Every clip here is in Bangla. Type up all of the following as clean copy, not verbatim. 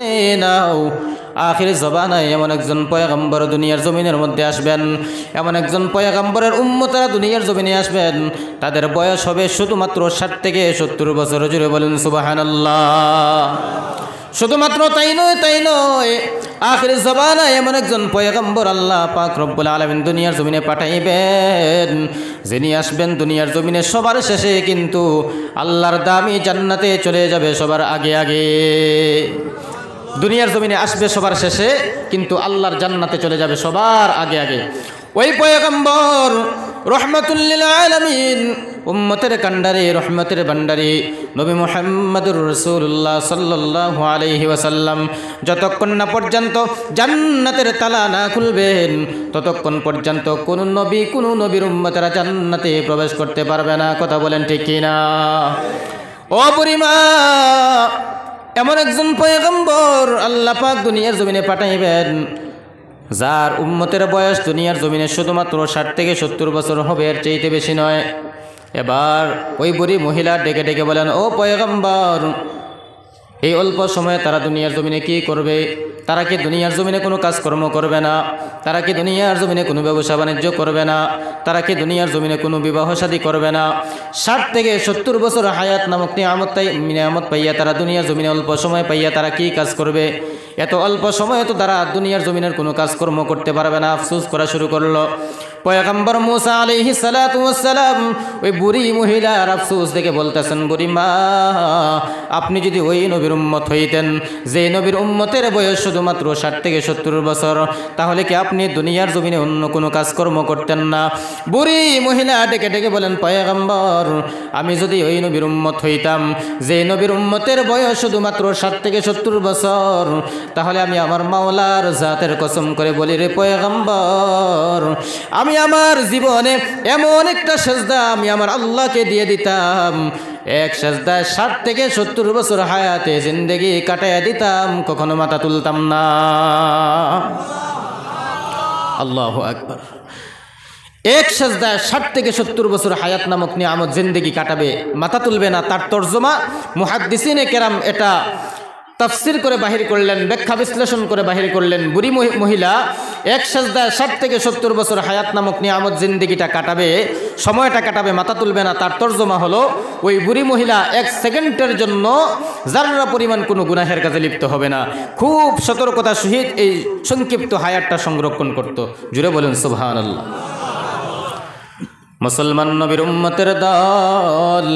নাও আখির জবানায় এমন একজন পয়গম্বর দুনিয়ার জমিনের মধ্যে আসবেন, এমন একজন পয়গম্বরের উম্মতরা দুনিয়ার জমিনে আসবেন, তাদের বয়স হবে শুধুমাত্র 60 থেকে 70 বছর। জুড়ে বলুন সুবহানাল্লাহ। শুধুমাত্র তাই নয়, আখির জবানায় এমন একজন পয়গম্বর আল্লাহ পাক রব্বুল আলামিন দুনিয়ার জমিনে পাঠাইবেন, যিনি আসবেন দুনিয়ার জমিনে সবার শেষে, কিন্তু আল্লাহর দামি জান্নাতে চলে যাবে সবার আগে আগে। দুনিয়ার জমিনে আসবে সবার শেষে, কিন্তু আল্লাহর জান্নাতে চলে যাবে সবার আগে আগে। ওই পয়গম্বর রহমাতুল লিল আলামিন, উম্মতের কান্ডারি, রহমতের ভান্ডারি নবী মুহাম্মদুর রাসূলুল্লাহ সাল্লাল্লাহু আলাইহি ওয়াসাল্লাম যতক্ষণ না পর্যন্ত জান্নাতের তালা না খুলবেন, ততক্ষণ পর্যন্ত কোন নবীর উম্মতেরা জান্নাতে প্রবেশ করতে পারবে না। কথা বলেন ঠিক কিনা? ও বুড়িমা, এমন একজন পয়গম্বর আল্লাহ পাক দুনিয়ার জমিনে পাঠাইবেন, যার উম্মতের বয়স দুনিয়ার জমিনে শুধুমাত্র 60 থেকে 70 বছর হবে, এর চাইতে বেশি নয়। এবার ওই বুড়ি মহিলা ডেকে ডেকে বলেন, ও পয়গম্বর, এই অল্প সময়ে তারা দুনিয়ার জমিনে কি করবে? তারা কি দুনিয়ার জমিনে কোনো কাজকর্ম করবে না? তারা কি দুনিয়ার জমিনে কোনো ব্যবসা বাণিজ্য করবে না? তারা কি দুনিয়ার জমিনে কোনো বিবাহ শাদী করবে না? 60 থেকে 70 বছর হায়াত নামক নিয়ামত পাইয়া তারা দুনিয়ার জমিনে অল্প সময় পাইয়া তারা কি কাজ করবে? এত অল্প সময়ে তো তারা দুনিয়ার জমিনের কোনো কাজকর্ম করতে পারবে না। আফসোস করা শুরু করলো। পয়গম্বর মূসা আলাইহিস সালাতু ওয়াস সালাম ওই বুড়ি মহিলার আফসোস দেখে বলতেছেন, বুড়ি মা, আপনি যদি ওই নবীর উম্মত হইতেন যে নবীর উম্মতের বয়স শুধুমাত্র 60 থেকে 70 বছর, তাহলে কি আপনি দুনিয়ার জমিনে অন্য কোনো কাজকর্ম করতেন না? বুড়ি মহিলা ডেকে ডেকে বলেন, পয়গম্বর, আমি যদি ওই নবীর উম্মত হইতাম যে নবীর উম্মতের বয়স শুধুমাত্র 60 থেকে 70 বছর, তাহলে আমি আমার মাওলার জাতের কসম করে বলি, রে পয়গম্বর, আমি আমার জীবনে এমন একটা সেজদা আমি আমার আল্লাহকে দিয়ে দিতাম, এক সেজদায় 60 থেকে 70 বছর হায়াতে জিন্দেগি কাটাইয়া দিতাম, কখনো মাথা তুলতাম না। আল্লাহু আকবার। এক সেজদায় 60 থেকে 70 বছর হায়াত নামক নিয়ামত জিন্দেগি কাটাবে, মাথা তুলবে না। তার তরজমা মুহাদ্দিসিনে কেরাম এটা তাফসির করে বাহির করলেন, ব্যাখ্যা বিশ্লেষণ করে বাহির করলেন। বুড়ি মহিলা এক সেজদায় 60 থেকে 70 বছর হায়াত নামক নিয়ামত জিন্দেগিটা কাটাবে, সময়টা কাটাবে, মাথা তুলবে না। তার তরজমা হলো, ওই বুড়ি মহিলা 1 সেকেন্ডের জন্য যারা পরিমাণ কোনো গুনাহের কাজে লিপ্ত হবে না। খুব সতর্কতার সহিত এই সংক্ষিপ্ত হায়াতটা সংরক্ষণ করত। জুড়ে বলেন সুবহানাল্লাহ। মুসলমান নবীর উম্মতের দল,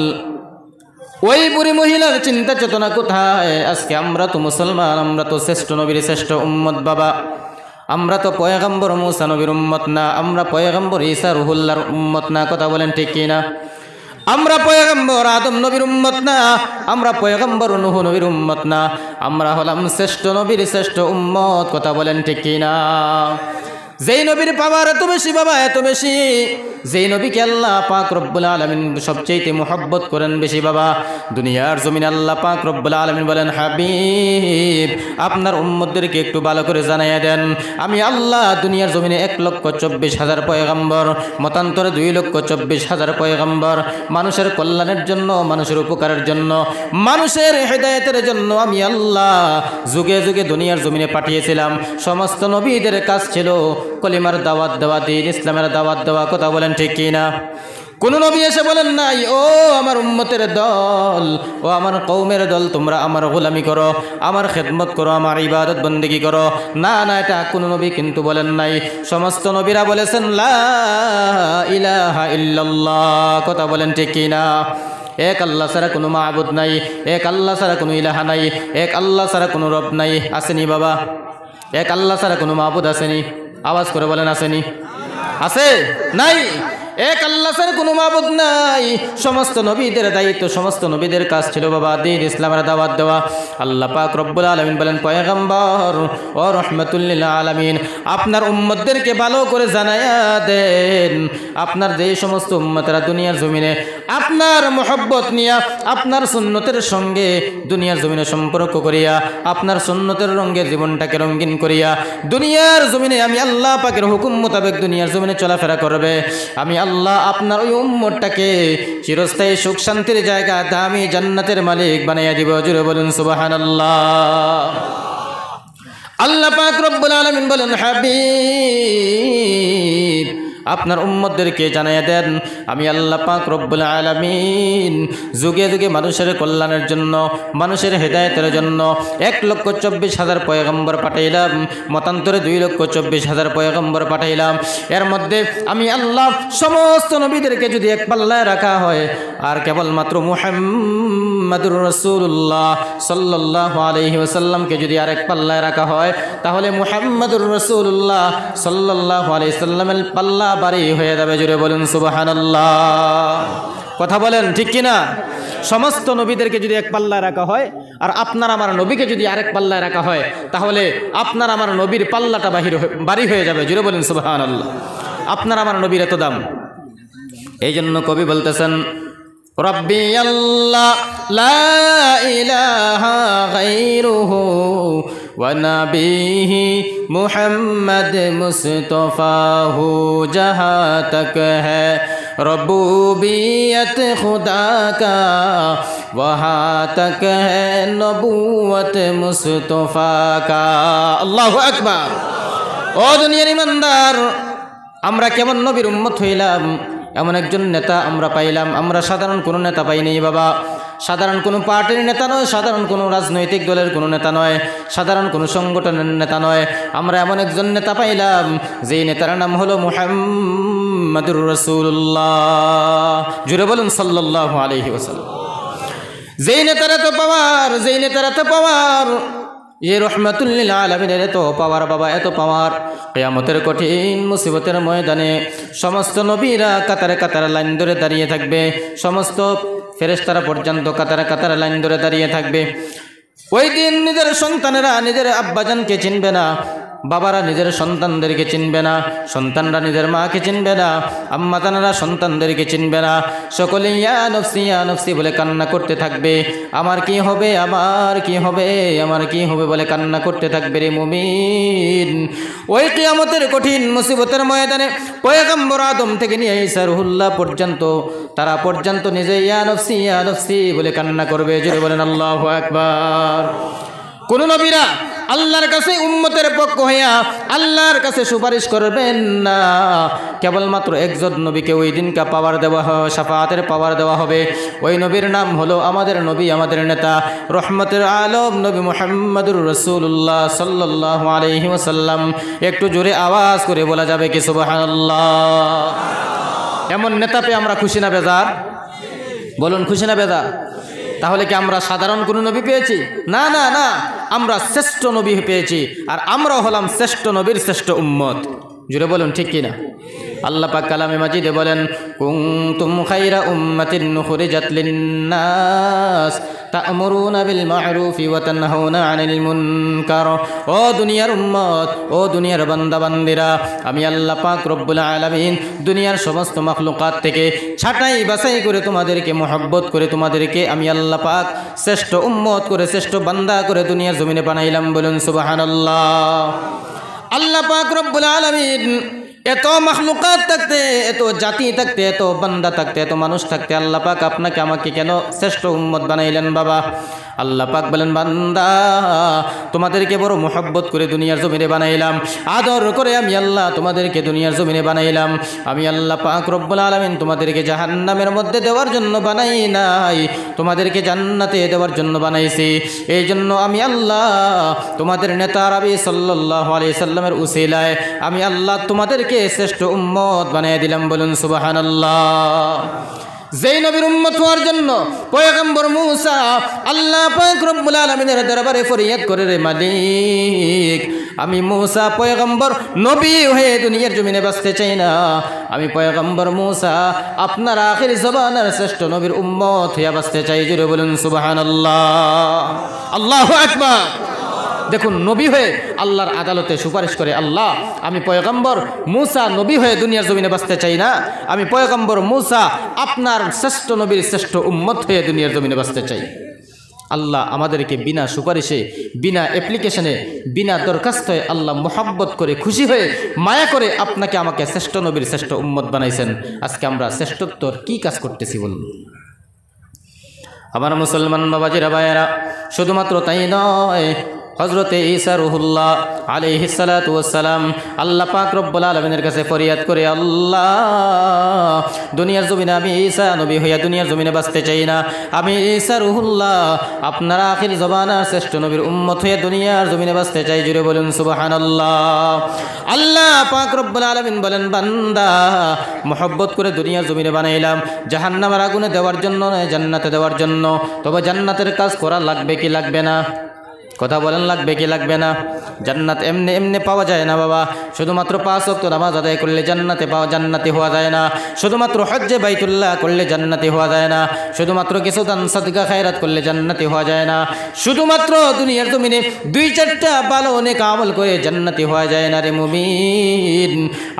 ওই বুড়ি মহিলার চিন্তা চেতনা কোথায়? আজকে আমরা তো মুসলমান, আমরা তো শ্রেষ্ঠ নবীর শ্রেষ্ঠ উম্মত বাবা। আমরা তো পয়গম্বর মূসা নবীর উম্মত না, আমরা পয়গম্বর ঈসা রুহুল্লাহর উম্মত না। কথা বলেন ঠিক কিনা? আমরা পয়গম্বর আদম নবীর উম্মত না, আমরা পয়গম্বর নূহ নবীর উম্মত না, আমরা হলাম শ্রেষ্ঠ নবীর শ্রেষ্ঠ উম্মত। কথা বলেন ঠিক কিনা? যেই নবীর পাওয়ার এত বেশি বাবা, এত বেশি, যেই নবীকে আল্লাহ পাক রব্বুল আলামিন সবচেয়ে মুহাব্বত করেন বেশি বাবা, দুনিয়ার জমিনে আল্লাহ পাক রব্বুল আলামিন বলেন, হাবিব, আপনার উম্মতদেরকে একটু ভালো করে জানাইয়া দেন, আমি আল্লাহ দুনিয়ার জমিনে 1,24,000 পয়গম্বর, মতান্তরে 2,24,000 পয়গম্বর, মানুষের কল্যাণের জন্য, মানুষের উপকারের জন্য, মানুষের হেদায়েতের জন্য আমি আল্লাহ যুগে যুগে দুনিয়ার জমিনে পাঠিয়েছিলাম। সমস্ত নবীদের কাজ ছিল কলিমার দাওয়াত দেওয়া, দ্বীন ইসলামের দাওয়াত দেওয়া। কথা বলেন ঠিক কিনা? কোন নবী এসে বলেন নাই, ও আমার উম্মতের দল, ও আমার কওমের দল, তোমরা আমার গোলামি করো, আমার খেদমত করো, আমার ইবাদত বন্দেগী করো। না না, এটা কোন নবী কিন্তু বলেন নাই। সমস্ত নবীরা বলেছেন লা ইলাহা ইল্লাল্লাহ। কথা বলেন ঠিক কিনা? এক আল্লাহ ছাড়া কোনো মাবুদ নাই, এক আল্লাহ ছাড়া কোনো ইলাহা নাই, এক আল্লাহ ছাড়া কোনো রব নাই। আসেনি বাবা? এক আল্লাহ ছাড়া কোনো মাবুদ আসেনি? আওয়াজ করে বলেন, আসেনি? আছে? নাই? এক আল্লাহ ছাড়া কোনো মাবুদ নাই। সমস্ত নবীদের দায়িত্ব, সমস্ত নবীদের কাজ ছিল বাবা দ্বীন ইসলামের দাওয়াত দেওয়া। আল্লাহ পাক রব্বুল আলামিন বলেন, পয়গম্বর ও রাহমাতুল লিল আলামিন, আপনার উম্মতদেরকে ভালো করে জানায়া দেন, আপনার যে সমস্ত উম্মতেরা দুনিয়ার জমিনে আপনার মুহাব্বত নিয়া, আপনার সুন্নতের সঙ্গে দুনিয়ার জমিনে সম্পর্ক করিয়া, আপনার সুন্নতের রঙে জীবনটাকে রঙিন করিয়া দুনিয়ার জমিনে আমি আল্লাহ পাকের হুকুম মোতাবেক দুনিয়ার জমিনে চলাফেরা করবে, আমি আল্লাহ আপনার ওই উম্মতটাকে চিরস্থায়ী সুখ শান্তির জায়গা, দামি জান্নাতের মালিক বানাইয়া দিব। জুড়ে বলুন সুবহানাল্লাহ। রব্বুল আলামিন বলেন, হাবিব আপনার উম্মতদেরকে জানিয়ে দেন, আমি আল্লাহ পাক রব্বুল আলামিন যুগে যুগে মানুষের কল্যাণের জন্য, মানুষের হেদায়েতের জন্য 1,24,000 পয়গম্বর পাঠাইলাম, মতান্তরে 2,24,000 পয়গম্বর পাঠাইলাম। এর মধ্যে আমি আল্লাহ সমস্ত নবীদেরকে যদি এক পাল্লায় রাখা হয় আর কেবলমাত্র মুহাম্মাদুর রাসূলুল্লাহ সাল্লাল্লাহু আলাইহি ওয়াসাল্লামকে যদি আরেক পাল্লায় রাখা হয়, তাহলে মুহাম্মাদুর রাসূলুল্লাহ সাল্লাল্লাহু আলাইহি ওয়াসাল্লামের পাল্লা বাড়ি হয়ে যাবে। জুড়ে বলুন সুবহানাল্লাহ। কথা বলেন ঠিক কিনা? সমস্ত নবীদেরকে যদি এক পাল্লায় রাখা হয় আর আপনার আমার নবীকে যদি আরেক পাল্লায় রাখা হয়, তাহলে আপনার আমার নবীর পাল্লাটা বাড়ি হয়ে যাবে। জুড়ে বলুন সুবহানাল্লাহ। আপনার আমার নবীর এত দাম। এই জন্য কবি বলতেছেন, রব্বি আল্লাহ লা ইলাহা গায়রুহু ওয়া নবিহি মুহাম্মদ মুস্তাফাহু জাহা তক হ্যায় রব্বুবিয়ত খুদা কা ওয়াহা তক হ্যায় নবুয়ত মুস্তাফা কা। আল্লাহু আকবার। ও দুনিয়ার ইমানদার, আমরা কেমন নবীর উম্মত হইলাম, এমন একজন নেতা আমরা পাইলাম। আমরা সাধারণ কোনো নেতা পাইনি বাবা, সাধারণ কোনো পার্টির নেতা নয়, সাধারণ কোনো রাজনৈতিক দলের কোনো নেতা নয়, সাধারণ কোনো সংগঠনের নেতা নয়। আমরা এমন একজন নেতা পাইলাম যেই নেতার নাম হলো মুহাম্মাদুর রাসূলুল্লাহ। জুড়ে বলুন সাল্লাল্লাহু আলাইহি ওয়াসাল্লাম। যেই নেতার এত পাওয়ার, যেই নেতার এত পাওয়ার, ये रहमতুল লিল আলামিনের এত পাওয়ার বাবা, এত পাওয়ার। কিয়ামতের কঠিন মুসিবতের ময়দানে সমস্ত নবীরা কাতারে কাতারে লাইন ধরে দাঁড়িয়ে থাকবে, সমস্ত ফেরেশতারা পর্যন্ত কাতারে কাতারে লাইন ধরে দাঁড়িয়ে থাকবে। ওই দিন নিজের সন্তানেরা নিজের আব্বাজানকে চিনবে না, বাবারা নিজের সন্তানদেরকে চিনবে না, সন্তানরা নিজের মাকে চিনবে না, আম্মাজানেরা সন্তানদেরকে চিনবে না। সকলে ইয়া নফসি বলে কান্না করতে থাকবে। আমার কি হবে, আমার কি হবে, আমার কি হবে বলে কান্না করতে থাকবে রে মুমিন। ওই কিয়ামতের কঠিন মুসিবতের ময়দানে পয়গম্বর আদম থেকে নিয়ে ঈসা রুহুল্লাহ পর্যন্ত, তারা পর্যন্ত নিজে ইয়া নফসি বলে কান্না করবে। জোরে বলেন আল্লাহু আকবার। কোন নবীরা আল্লাহর কাছে উম্মতের পক্ষ হইয়া আল্লাহর কাছে সুপারিশ করবেন না, কেবলমাত্র একজন নবীকে ওই দিনকা পাওয়ার দেওয়া হবে, শাফাআতের পাওয়ার দেওয়া হবে। ওই নবীর নাম হলো আমাদের নবী, আমাদের নেতা, রহমতের আলম নবী মুহাম্মাদুর রাসূলুল্লাহ সাল্লাল্লাহু আলাইহি ওয়াসাল্লাম। একটু জোরে আওয়াজ করে বলা যাবে কি সুবহানাল্লাহ? এমন নেতা পেয়ে আমরা খুশি না বেজার? বলুন খুশি না বেজার? তাহলে কি আমরা সাধারণ কোনো নবী পেয়েছি? না না না, আমরা শ্রেষ্ঠ নবী পেয়েছি, আর আমরাও হলাম শ্রেষ্ঠ নবীর শ্রেষ্ঠ উম্মত। জুড়ে বলুন ঠিক কিনা? আল্লাহ পাক কালামে মাজিদে বলেন, কুনতুম খায়রা উম্মাতিন উখরিজাত লিন-নাস তা'মুরুনা বিল মা'রুফি ওয়া তানহাউনা আনিল মুনকার। ও দুনিয়ার উম্মত, ও দুনিয়ার বান্দা বান্দিরা, আমি আল্লাহ পাক রব্বুল আলামিন দুনিয়ার সমস্ত মাখলুকাত থেকে ছাঁটাই বাছাই করে তোমাদেরকে মহব্বত করে তোমাদেরকে আমি আল্লাহ পাক শ্রেষ্ঠ উম্মত করে, শ্রেষ্ঠ বান্দা করে দুনিয়ার জমিনে বানাইলাম। বলুন সুবহানাল্লাহ। আল্লাহ পাক রব্বুল আলামিন এত মাখলুকাত থাকতে, এত জাতি থাকতে, এত বান্দা থাকতে, এত মানুষ থাকতে আল্লাহ পাক আপনাকে আমাকে কেন শ্রেষ্ঠ উম্মত বানাইলেন বাবা? আল্লাহ পাক বলেন, বান্দা তোমাদেরকে বড় মহব্বত করে দুনিয়ার জমিনে বানাইলাম, আদর করে আমি আল্লাহ তোমাদেরকে দুনিয়ার জমিনে বানাইলাম। আমি আল্লাহ পাক রব্বুল আলামিন তোমাদেরকে জাহান্নামের মধ্যে দেওয়ার জন্য বানাই নাই, তোমাদেরকে জান্নাতে দেওয়ার জন্য বানাইছি। এই জন্য আমি আল্লাহ তোমাদের নেতা নবী সাল্লাল্লাহু আলাইহি সাল্লামের উসিলায় আমি আল্লাহ তোমাদেরকে শ্রেষ্ঠ উম্মত বানিয়ে দিলাম। বলুন সুবহানাল্লাহ। যেই নবীর উম্মত হওয়ার জন্য পয়গম্বর মূসা আল্লাহ পাক রব্বুল আলামিনের দরবারে ফরিয়াদ করে, রে মালিক, আমি মূসা পয়গম্বর নবী হয়ে দুনিয়ার জমিনে বাঁচতে চাই না, আমি পয়গম্বর মূসা আপনার আখির জবানের শ্রেষ্ঠ নবীর উম্মত হয়ে বাঁচতে চাই। জুড়ে বলুন সুবহানাল্লাহ। আল্লাহু আকবার। দেখুন, নবী হয়ে আল্লাহর আদালতে সুপারিশ করে, আল্লাহ আমি পয়গম্বর মূসা নবী হয়ে দুনিয়ার জমিনে বাঁচতে চাই না, আমি পয়গম্বর মূসা আপনার শ্রেষ্ঠ নবীর শ্রেষ্ঠ উম্মত হয়ে দুনিয়ার জমিনে বাঁচতে চাই। আল্লাহ আমাদেরকে বিনা সুপারিশে, বিনা অ্যাপ্লিকেশনে, বিনা দরখাস্তে আল্লাহ মোহাব্বত করে, খুশি হয়ে, মায়া করে আপনাকে আমাকে শ্রেষ্ঠ নবীর শ্রেষ্ঠ উম্মত বানাইছেন। আজকে আমরা শ্রেষ্ঠত্বর কি কাজ করতেছি বলুন? আমার মুসলমান বাবাজিরা ভাইয়েরা, শুধুমাত্র তাই নয়, হযরতে ঈসা রুহুল্লাহ আলাইহিস সালাতু ওয়াস সালাম আল্লাহ পাক রব্বুল আলামিনের কাছে ফরিয়াদ করে, আল্লাহ দুনিয়ার জমিনে আমি ঈসা নবী হইয়া দুনিয়ার জমিনে বাঁচতে চাই না, আমি ঈসা রুহুল্লাহ আপনার আখির জমানার শ্রেষ্ঠ নবীর উম্মত হয়ে দুনিয়ার জমিনে বাঁচতে চাই। জুড়ে বলুন সুবহানাল্লাহ। আল্লাহ পাক রব্বুল আলামিন বলেন, বান্দা মহব্বত করে দুনিয়ার জমিনে বানাইলাম জাহান্নামের আগুনে দেওয়ার জন্য নয়, জান্নাতে দেওয়ার জন্য। তবে জান্নাতের কাজ করা লাগবে কি লাগবে না? কথা বলেন, লাগবে কি লাগবে না? জান্নাত এমনি এমনি পাওয়া যায় না বাবা। শুধুমাত্র 5 ওয়াক্ত নামাজ আদায় করলে জান্নাতি হওয়া যায় না। শুধুমাত্র হজ্জে বাইতুল্লাহ করলে জান্নাতি হওয়া যায় না। শুধুমাত্র কিছু দান সাদকা খায়রাত করলে জান্নাতি হওয়া যায় না। শুধুমাত্র দুনিয়ার জমিনে 2-4টা ভালো নেক আমল করে জান্নাতি হওয়া যায় না রে মুমিন।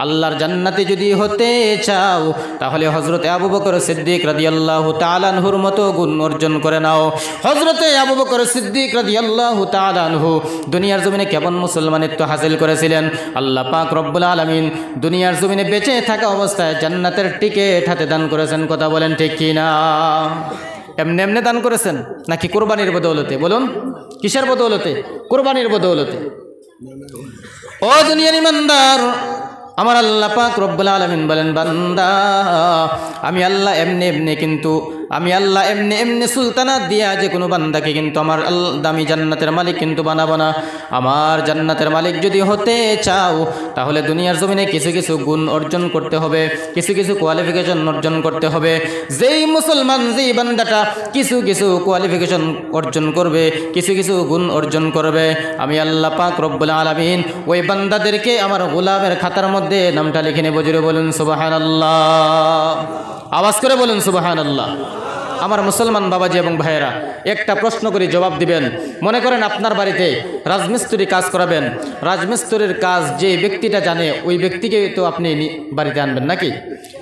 আল্লাহর জান্নাতি যদি হতে চাও তাহলে হযরতে আবু বকর সিদ্দিক রাদিয়াল্লাহু তাআলা আনহুর মতো গুণ অর্জন করে নাও। হযরতে আবু বকর সিদ্দিক রাদিয়াল্লাহু তাআলা আনহু দুনিয়ার জমিনে কেমন মুসলমানিত্ব হাসিল করেছিলেন? আল্লাহ পাক রব্বুল আলামিন দুনিয়ার জমিনে বেঁচে থাকা অবস্থায় জান্নাতের টিকিট হাতে দান করেছেন। কথা বলেন ঠিক কি না? এমনি এমনি দান করেছেন নাকি কুরবানির বদৌলতে? বলুন, কিসের বদৌলতে? কুরবানির বদৌলতে। ও দুনিয়ার ইমানদার, আমার আল্লাহ পাক রব্বুল আলামিন বলেন, বান্দা আমি আল্লাহ এমনি এমনি সুলতানাত দিয়া যে কোনো বান্দাকে কিন্তু আমার দামি জান্নাতের মালিক কিন্তু বানাবো না। আমার জান্নাতের মালিক যদি হতে চাও তাহলে দুনিয়ার জমিনে কিছু কিছু গুণ অর্জন করতে হবে, কিছু কিছু কোয়ালিফিকেশন অর্জন করতে হবে। যেই মুসলমান, যেই বান্দাটা কিছু কিছু কোয়ালিফিকেশন অর্জন করবে, কিছু কিছু গুণ অর্জন করবে, আমি আল্লাহ পাক রব্বুল আলামিন ওই বান্দাদেরকে আমার গোলামের খাতার মধ্যে নামটা লিখে নেব। জোরে বলুন সুবহানাল্লাহ। আওয়াজ করে বলুন সুবহানাল্লাহ। আমার মুসলমান বাবাজি এবং ভাইয়েরা, একটা প্রশ্ন করে জবাব দিবেন। মনে করেন আপনার বাড়িতে রাজমিস্ত্রি কাজ করাবেন। রাজমিস্ত্রির কাজ যে ব্যক্তিটা জানে ওই ব্যক্তিকে তো আপনি বাড়িতে আনবেন নাকি?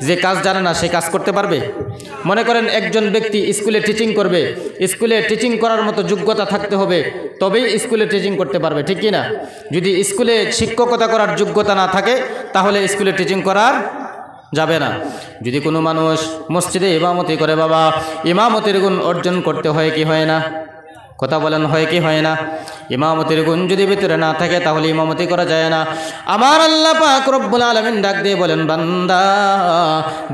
যে কাজ জানে না সে কাজ করতে পারবে? মনে করেন একজন ব্যক্তি স্কুলে টিচিং করবে, স্কুলে টিচিং করার মতো যোগ্যতা থাকতে হবে, তবেই স্কুলে টিচিং করতে পারবে, ঠিক কি না? যদি স্কুলে শিক্ষকতা করার যোগ্যতা না থাকে তাহলে স্কুলে টিচিং করার যাবে না। যদি কোনো মানুষ মসজিদে ইমামতি করে বাবা, ইমামতির গুণ অর্জন করতে হয় কি হয় না? কথা বলেন, হয় কি হয় না? ইমামতির গুণ যদি ভিতরে না থাকে তাহলে ইমামতি করা যায় না। আমার আল্লাহ পাক রব্বুল আলামিন ডাক দিয়ে বলেন, বান্দা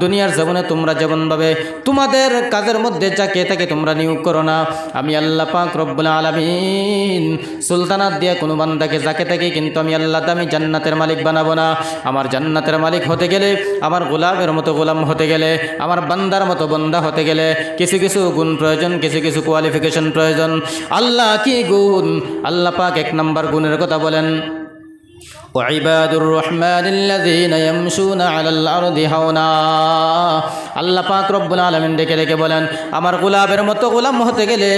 দুনিয়ার জীবনে তোমরা যেমনভাবে তোমাদের কাজের মধ্যে যাকে তাকে তোমরা নিয়োগ করো না, আমি আল্লাহ পাক রব্বুল আলামিন সুলতানাত দিয়ে কোনো বান্দাকে যাকে তাকে কিন্তু আমি আল্লাহ দামি জান্নাতের মালিক বানাবো না। আমার জান্নাতের মালিক হতে গেলে, আমার গোলামের মতো গোলাম হতে গেলে, আমার বান্দার মতো বান্দা হতে গেলে কিছু কিছু গুণ প্রয়োজন, কিছু কিছু কোয়ালিফিকেশন প্রয়োজন। আল্লাহ কি গুণ? আল্লাহ পাক 1 নম্বর গুণের কথা বলেন, ওয়াইবাদুর রহমানিল্লাযীনা ইয়ামশুনা আলাল আরদি হাওনা। আল্লাহ পাক রব্বুল আলামিন ডেকে ডেকে বলেন, আমার গোলামের মতো গোলাম হতে গেলে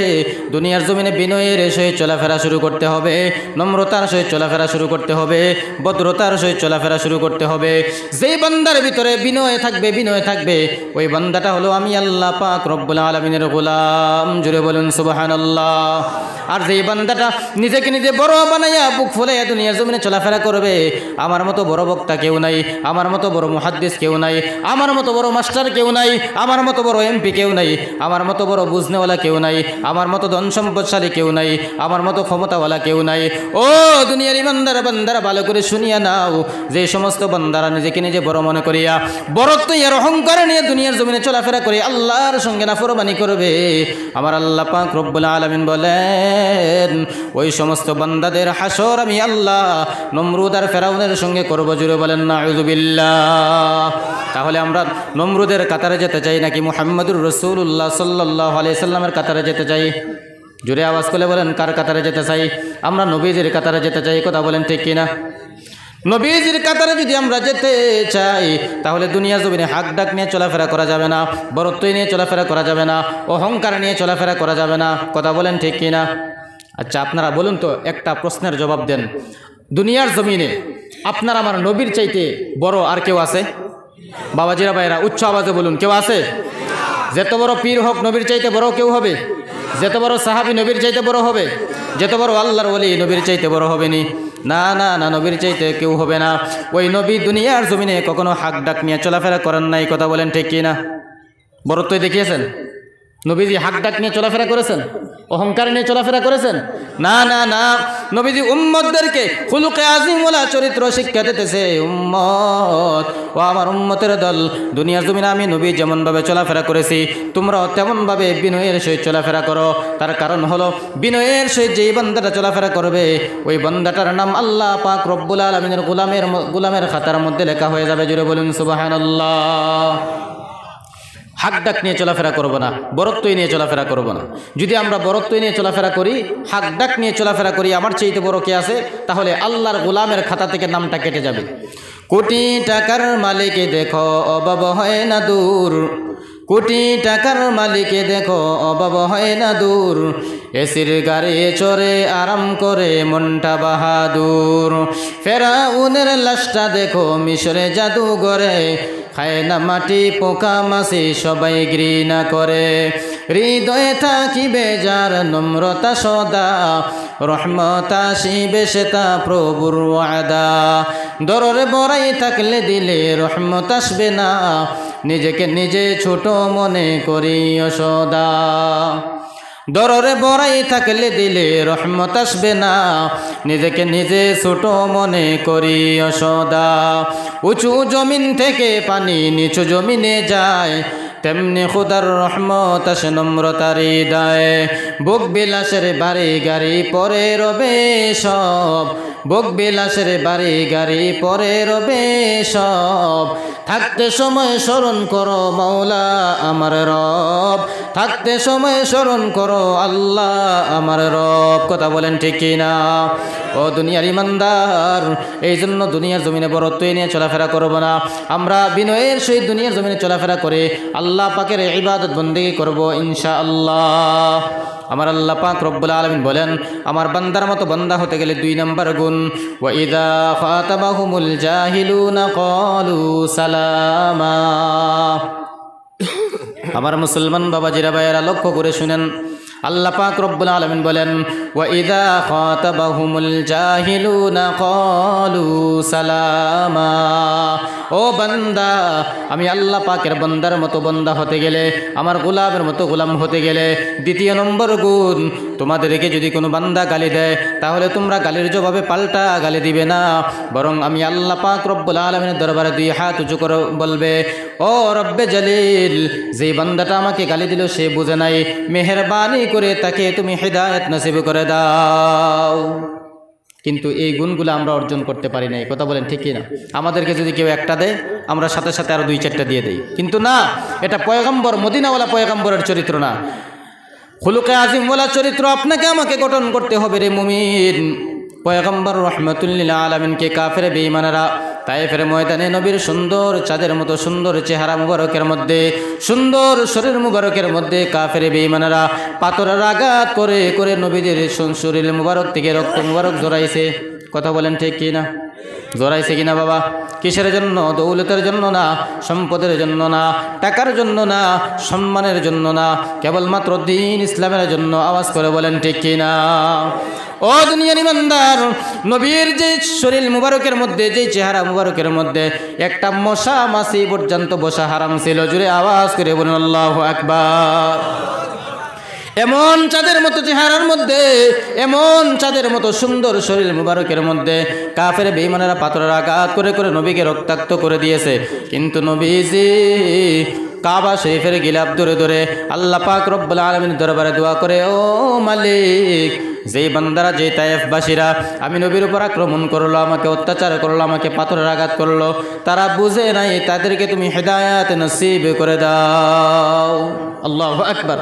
দুনিয়ার জমিনে বিনয়ের সহিত চলাফেরা শুরু করতে হবে, নম্রতার সহিত চলাফেরা শুরু করতে হবে, ভদ্রতার সহিত চলাফেরা শুরু করতে হবে। যেই বান্দার ভিতরে বিনয় থাকবে ওই বান্দাটা হলো আমি আল্লাহ পাক রব্বুল আলামিনের গোলাম। জুড়ে বলুন সুবহানাল্লাহ। আর যেই বান্দাটা নিজেকে নিজে বড় বানাইয়া বুক ফুলাইয়া দুনিয়ার জমিনে চলাফেরা করবে, আমার মতো বড় বক্তা কেউ নাই, আমার মতো বড় মুহাদ্দিস কেউ নাই, আমার মতো বড় মাস্টার কেউ নাই, আমার মতো বড় এমপি কেউ নাই, আমার মতো বড় বুঝনেওয়ালা কেউ নাই, আমার মতো ধন সম্পদশালী কেউ নাই, আমার মতো ক্ষমতাওয়ালা কেউ নাই। ও দুনিয়ার ইমানদার বান্দারা, ভালো করে শুনিয়া নাও, যে সমস্ত বান্দারা নিজেকে নিজে বড় মনে করিয়া বড়ত্ব এর অহংকার নিয়ে দুনিয়ার জমিনে চলাফেরা করে আল্লাহর সঙ্গে নাফরমানি করবে, আমার আল্লাহ পাক রব্বুল আলামিন বলেন ওই সমস্ত বান্দাদের হাসর আমি আল্লাহ নমরুদ আর ফেরাউনের সঙ্গে করব। জুড়ে বলেন নাউযুবিল্লাহ। তাহলে আমরা নমরুদের কাতারে যেতে চাই নাকি মুহাম্মদুর রাসূলুল্লাহ সাল্লাল্লাহু আলাইহি সাল্লামের কাতারে যেতে চাই? জোরে আওয়াজ করে বলেন, কার কাতারে যেতে চাই? আমরা নবীজির কাতারে যেতে চাই। কথা বলেন ঠিক কিনা? নবীজির কাতারে যদি আমরা যেতে চাই তাহলে দুনিয়া জমিনে হাক ডাক নিয়ে চলাফেরা করা যাবে না, বরত্ব নিয়ে চলাফেরা করা যাবে না, অহংকার নিয়ে চলাফেরা করা যাবে না। কথা বলেন ঠিক কিনা? আচ্ছা আপনারা বলুন তো, একটা প্রশ্নের জবাব দেন। দুনিয়ার জমিনে আপনার আমার নবীর চাইতে বড় আর কেউ আছে? বাবাজিরা ভাইরা উচ্চ আওয়াজে বলুন, কেউ আছে? যত বড় পীর হোক নবীর চাইতে বড় কেউ হবে? যত বড় সাহাবী নবীর চাইতে বড় হবে? যত বড় আল্লাহর ওলি নবীর চাইতে বড় হবে নি? না না না, নবীর চাইতে কেউ হবে না। ওই নবী দুনিয়ার জমিনে কখনো হাক ডাক নিয়ে চলাফেরা করেন নাই। কথা বলেন ঠিক কি না? বড়ত্বই দেখিয়েছেন? নবীজি হাক ডাক নিয়ে চলাফেরা করেছেন? অহংকার নিয়ে চলাফেরা করেছেন? না না না, নবীজি উম্মতদেরকে খুলুকে আজিমওয়ালা চরিত্র শিক্ষা দিতেছে। উম্মত, ও আমার উম্মতের দল, দুনিয়ার জমিনে আমি নবী যেমনভাবে চলাফেরা করেছি তোমরাও তেমনভাবে বিনয়ের সহিত চলাফেরা করো। তার কারণ হলো বিনয়ের সহিত যেই বান্দাটা চলাফেরা করবে ওই বান্দাটার নাম আল্লাহ পাক রব্বুল আলামিনের গোলামের খাতার মধ্যে লেখা হয়ে যাবে। জুড়ে বলুন সুবহানাল্লাহ। হাক ডাক নিয়ে চলাফেরা করবো না, বরত্বই নিয়ে চলাফেরা করবো না। যদি আমরা বরত্বই নিয়ে চলাফেরা করি, হাক ডাক নিয়ে চলাফেরা করি, আমার চাইতে বড় কে আছে, তাহলে আল্লাহর গোলামের খাতা থেকে নামটা কেটে যাবে। কোটি টাকার মালিকে দেখো অভাব হয় না দূর, কোটি টাকার মালিকে দেখো অভাব হয় না দূর, এসির গাড়ি চড়ে আরাম করে মনটা বাহাদুর। ফেরাউনের লাশটা দেখো মিশরে জাদুঘরে, খায় না মাটি পোকা মাছি সবাই ঘৃণা করে। হৃদয়ে থাকিবে যার নম্রতা সদা, রহমত আসিবে সেটা প্রভুর ওয়াদা। দররে বড়াই থাকলে দিলে রহমত আসবে না, নিজেকে নিজে ছোট মনে করি সদা। দররে বড়াই থাকলে দিলে রহমত আসবে না, নিজেকে নিজে ছোট মনে করি সদা। উঁচু জমিন থেকে পানি নিচু জমিনে যায়, তেমনি খুদার রহমত আসে নম্রতার হৃদয়ে। ভোগ বিলাসের বাড়ি গাড়ি পরে রবে সব, ভোগ বিলাসের বাড়ি গাড়ি পরে রবে সব। থাকতে সময় স্মরণ করো মাওলা আমার রব, থাকতে সময় স্মরণ করো আল্লাহ আমার রব। কথা বলেন ঠিক কিনা? ও দুনিয়ার ইমানদার, এই জন্য দুনিয়ার জমিনে বরত্বই নিয়ে চলাফেরা করবো না। আমরা বিনয়ের সহিত দুনিয়ার জমিনে চলাফেরা করে আল্লাহ পাকের ইবাদত বন্দেগী করব ইনশাআল্লাহ। আমার আল্লাহ পাক রব্বুল আলামিন বলেন, আমার বান্দার মতো বান্দা হতে গেলে 2 নম্বর গুণ, ওয়া ইযা খাতাবাহুমুল জাহিলুনা ক্বালু সালামা। আমার মুসলমান বাবাজিরা ভাইয়েরা লক্ষ্য করে শুনেন, আল্লাহ পাক রব্বুল আলামিন বলেন, ওয়া ইযা খাতাবাহুমুল জাহিলুনা ক্বালু সালামা। ও বান্দা, আমি আল্লাহ পাকের বান্দার মতো বান্দা হতে গেলে, আমার গোলামের মতো গোলাম হতে গেলে 2 নম্বর গুণ, তোমাদেরকে যদি কোনো বান্দা গালি দেয় তাহলে তোমরা গালির জবাবে পাল্টা গালি দিবে না, বরং আমি আল্লাহ পাক রব্বুল আলামিনের দরবারে 2 হাত উঁচু করে বলবে, ও রব্বে জলিল, যে বান্দাটা আমাকে গালি দিল সে বুঝে নাই, মেহেরবানি করে তাকে তুমি হিদায়াত নসিব করে দাও। কিন্তু এই গুণগুলো আমরা অর্জন করতে পারি নাই। কথা বলেন ঠিক কিনা? আমাদেরকে যদি কেউ একটা দেয় আমরা সাথে সাথে আরো 2-4টা দিয়ে দেই, কিন্তু না, এটা পয়গম্বর, মদিনাওয়ালা পয়গম্বরের চরিত্র না, খুলুকে আজিমওয়ালা চরিত্র আপনাকে আমাকে গঠন করতে হবে রে মুমিন। পয়গম্বর রহমতুল্লিল আলামিনকে কাফের বেঈমানেরা তায়েফের ময়দানে নবীর সুন্দর চাঁদের মতো সুন্দর চেহারা মুবারকের মধ্যে, সুন্দর শরীর মুবারকের মধ্যে কাফের বেঈমানেরা পাথরের আঘাত করে করে নবীদের শরীর মুবারক থেকে রক্ত মুবারক জড়াইছে। কথা বলেন ঠিক কিনা? জড়াইছে কিনা বাবা? কিসের জন্য? দৌলতের জন্য না, সম্পদের জন্য না, টাকার জন্য না, সম্মানের জন্য না, কেবলমাত্র দ্বীন ইসলামের জন্য। আওয়াজ করে বলেন ঠিক কিনা? ও দুনিয়ার ইমানদার, নবীর যে শরীর মুবারকের মধ্যে, যে চেহারা মুবারকের মধ্যে একটা মশা মাছি পর্যন্ত বসা হারাম ছিল। জুড়ে আওয়াজ করে বলুন আল্লাহু আকবার। এমন চাঁদের মতো চেহারার মধ্যে, এমন চাঁদের মতো সুন্দর শরীর মুবারকের মধ্যে কাফের বেঈমানেরা পাথরের আঘাত করে করে নবীকে রক্তাক্ত করে দিয়েছে। কিন্তু নবীজি কাবা শরীফের গিলাফ ধরে ধরে আল্লাহ পাক রব্বুল আলামিনের দরবারে দোয়া করে, ও মালিক, যেই বান্দারা, যে তায়েফবাসীরা আমি নবীর উপর আক্রমণ করলো, আমাকে অত্যাচার করলো, আমাকে পাথরের আঘাত করলো, তারা বুঝে নাই, তাদেরকে তুমি হিদায়াত নসিব করে দাও। আল্লাহু আকবার।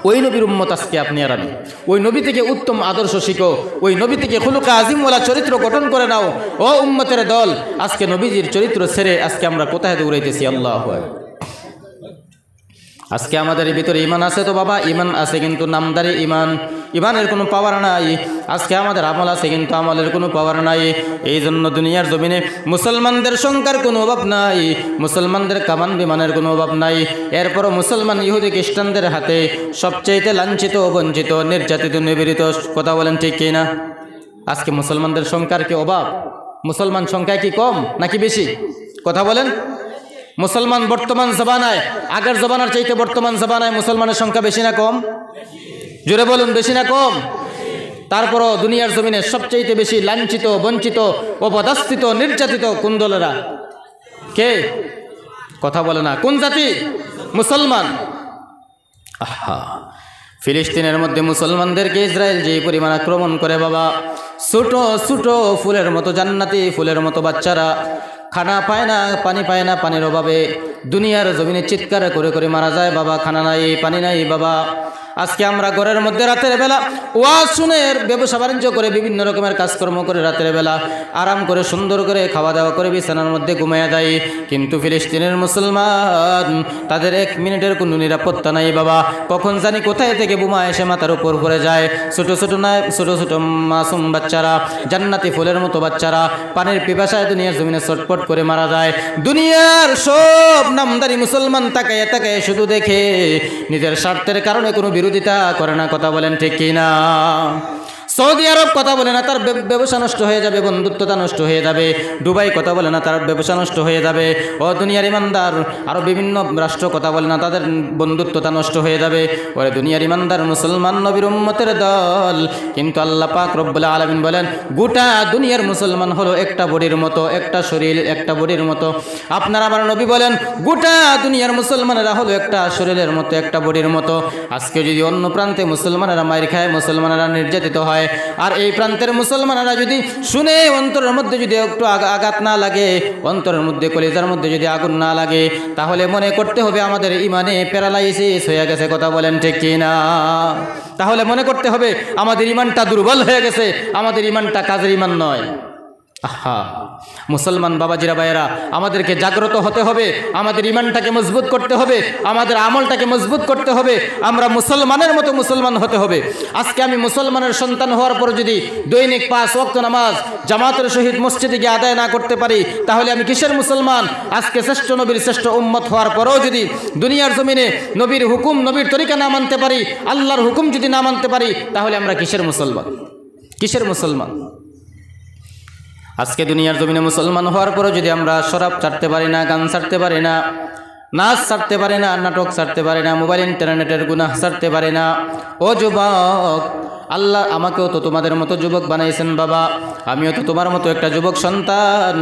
ওই নবীর উম্মত আজকে আপনি আর আমি। ওই নবী থেকে উত্তম আদর্শ শিখো, ওই নবী থেকে খুলুকে আজিমওয়ালা চরিত্র গঠন করে নাও। ও উম্মতের দল, আজকে নবীজির চরিত্র ছেড়ে আজকে আমরা কোথায় দৌড়াইতেছি? আল্লাহু আকবার। আজকে আমাদের ভিতরে ইমান আছে তো বাবা, ইমান আছে কিন্তু নামদারি ইমান, ইমানের কোনো পাওয়ার নাই। আজকে আমাদের আমল আছে কিন্তু আমলের কোনো পাওয়ার নাই। এই জন্য দুনিয়ার জমিনে মুসলমানদের সংখ্যার কোনো অভাব নাই, মুসলমানদের কামান বিমানের কোনো অভাব নাই। এরপরও মুসলমান ইহুদি খ্রিস্টানদের হাতে সবচেয়ে লাঞ্ছিত, বঞ্চিত, নির্যাতিত, নিপীড়িত। কথা বলেন ঠিক কি না? আজকে মুসলমানদের সংখ্যার কি অভাব? মুসলমান সংখ্যা কি কম নাকি বেশি? কথা বলেন। মুসলমান বর্তমান জমানায় আগের জমানার চাইতে বর্তমান জমানায় মুসলমানের সংখ্যা বেশি না কম? জোরে বলুন, বেশি না কম? তারপরও দুনিয়ার জমিনে সবচেয়ে বেশি লাঞ্ছিত, বঞ্চিত, অপদস্থিত, নির্যাতিত কোন দলেরা? কে? কথা বলে না। কোন জাতি? মুসলমান। আহা, ফিলিস্তিনের মধ্যে মুসলমানদেরকে ইসরায়েল যে পরিমাণ আক্রমণ করে বাবা, ছোট ছোট ফুলের মতো, জান্নাতি ফুলের মতো বাচ্চারা খানা পায় না, পানি পায় না, পানির অভাবে দুনিয়ার জমিনে চিৎকার করে করে মারা যায় বাবা। খানা নাই, পানি নাই বাবা। আজকে আমরা ঘরের মধ্যে রাতের বেলা ওয়াজ শুনে ব্যবসা বাণিজ্য করে বিভিন্ন রকমের কাজকর্ম করে রাতের বেলা আরাম করে সুন্দর করে খাওয়া দাওয়া করে বিছানার মধ্যে ঘুমিয়ে দেয়, কিন্তু ফিলিস্তিনের মুসলমান তাদের 1 মিনিটের কোনো নিরাপত্তা নাই বাবা। কখন জানি কোথায় থেকে বোমা এসে মাথার উপর পড়ে যায়। ছোট ছোট ছোট ছোট মাসুম বাচ্চারা, জান্নাতি ফুলের মতো বাচ্চারা পানির পিপাসায় দুনিয়ার জমিনে ছটপট করে মারা যায়। দুনিয়ার সব নামদারি মুসলমান তাকায় তাকায় শুধু দেখে, নিজের স্বার্থের কারণে কোনো বিরোধিতা করে না। কথা বলেন ঠিক কিনা? সৌদি আরব কথা বলে না, তার ব্যবসা নষ্ট হয়ে যাবে, বন্ধুত্বতা নষ্ট হয়ে যাবে। দুবাই কথা বলে না, তার ব্যবসা নষ্ট হয়ে যাবে। ও দুনিয়ার ইমানদার আরও বিভিন্ন রাষ্ট্র কথা বলে না, তাদের বন্ধুত্বতা নষ্ট হয়ে যাবে। ওরে দুনিয়ার ইমানদার মুসলমান নবীর উম্মতের দল। কিন্তু আল্লাহ পাক রব্বুল আলামিন বলেন, গোটা দুনিয়ার মুসলমান হলো একটা বডির মতো, একটা শরীর, একটা বডির মতো। আপনার আমার নবী বলেন, গোটা দুনিয়ার মুসলমানেরা হলো একটা শরীরের মতো, একটা বডির মতো। আজকে যদি অন্য প্রান্তে মুসলমানেরা মার খায়, মুসলমানেরা নির্যাতিত হয়, আর এই প্রান্তের মুসলমানেরা যদি শুনে অন্তরের মধ্যে যদি একটু আঘাত না লাগে, অন্তরের মধ্যে কলিজার মধ্যে যদি আগুন না লাগে, তাহলে মনে করতে হবে আমাদের ইমানে প্যারালাইসিস হয়ে গেছে। কথা বলেন ঠিক কিনা? তাহলে মনে করতে হবে আমাদের ইমানটা দুর্বল হয়ে গেছে, আমাদের ইমানটা কাজের ইমান নয়। আহা, মুসলমান বাবাজিরা ভাইয়েরা, আমাদেরকে জাগ্রত হতে হবে, আমাদের ইমানটাকে মজবুত করতে হবে, আমাদের আমলটাকে মজবুত করতে হবে, আমরা মুসলমানের মতো মুসলমান হতে হবে। আজকে আমি মুসলমানের সন্তান হওয়ার পর যদি দৈনিক 5 ওয়াক্ত নামাজ জামাতের সহিত মসজিদে গিয়ে আদায় না করতে পারি, তাহলে আমি কিসের মুসলমান? আজকে শ্রেষ্ঠ নবীর শ্রেষ্ঠ উম্মত হওয়ার পরেও যদি দুনিয়ার জমিনে নবীর হুকুম, নবীর তরিকা না মানতে পারি, আল্লাহর হুকুম যদি না মানতে পারি, তাহলে আমরা কিসের মুসলমান? কিসের মুসলমান? আজকে দুনিয়ার জমিনে মুসলমান হওয়ার পরও যদি আমরা শরাব ছাড়তে পারি না, গান ছাড়তে পারি না, নাচ ছাড়তে পারি না, নাটক ছাড়তে পারি না, মোবাইল ইন্টারনেটের গুনাহ ছাড়তে পারি না, ও যুবক, আল্লাহ আমাকেও তো তোমাদের মতো যুবক বানাইছেন বাবা, আমিও তো তোমার মতো একটা যুবক সন্তান।